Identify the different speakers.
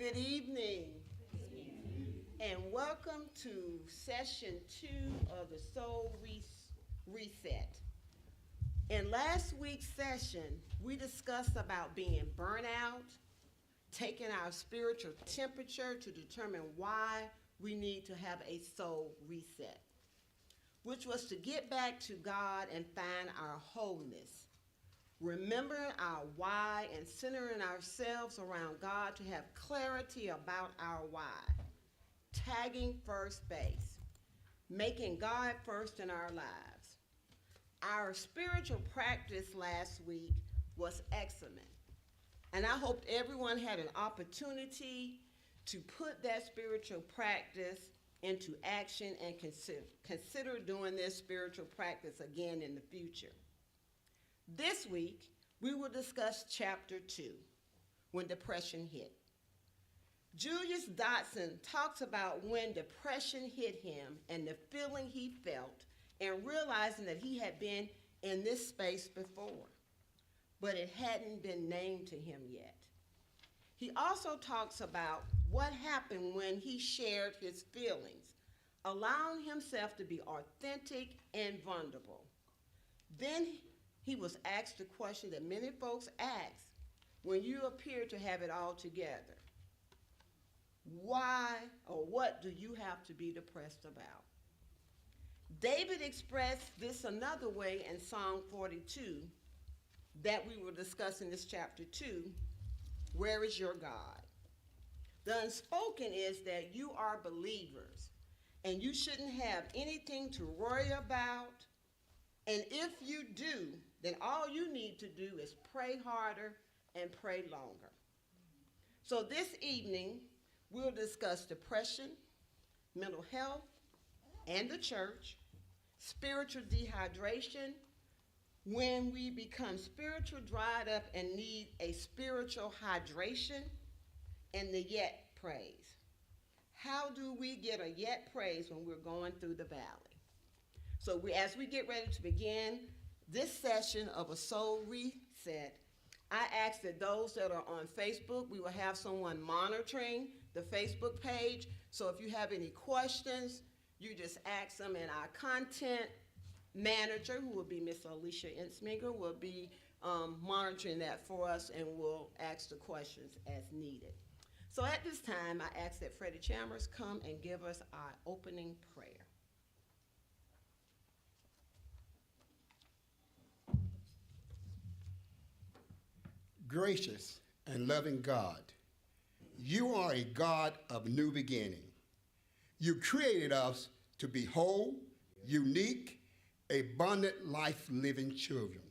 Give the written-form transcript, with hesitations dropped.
Speaker 1: Good evening. And welcome to session 2 of the Soul Reset. In last week's session, we discussed about being burnout, taking our spiritual temperature to determine why we need to have a soul reset, which was to get back to God and find our wholeness. Remembering our why and centering ourselves around God to have clarity about our why. Tagging first base. Making God first in our lives. Our spiritual practice last week was excellent. And I hoped everyone had an opportunity to put that spiritual practice into action and consider doing this spiritual practice again in the future. This week, we will discuss chapter 2, when depression hit. Julius Dodson talks about when depression hit him and the feeling he felt and realizing that he had been in this space before, but it hadn't been named to him yet. He also talks about what happened when he shared his feelings, allowing himself to be authentic and vulnerable. Then he was asked the question that many folks ask when you appear to have it all together. Why or what do you have to be depressed about? David expressed this another way in Psalm 42 that we will discuss in this chapter 2, where is your God? The unspoken is that you are believers and you shouldn't have anything to worry about. And if you do, then all you need to do is pray harder and pray longer. So this evening, we'll discuss depression, mental health, and the church, spiritual dehydration, when we become spiritual dried up and need a spiritual hydration, and the yet praise. How do we get a yet praise when we're going through the valley? So as we get ready to begin this session of a soul reset, I ask that those that are on Facebook, we will have someone monitoring the Facebook page. So if you have any questions, you just ask them, and our content manager, who will be Miss Alicia Insminger, will be monitoring that for us, and will ask the questions as needed. So at this time, I ask that Freddie Chambers come and give us our opening prayer.
Speaker 2: Gracious and loving God, you are a God of new beginning. You created us to be whole, unique, abundant life-living children.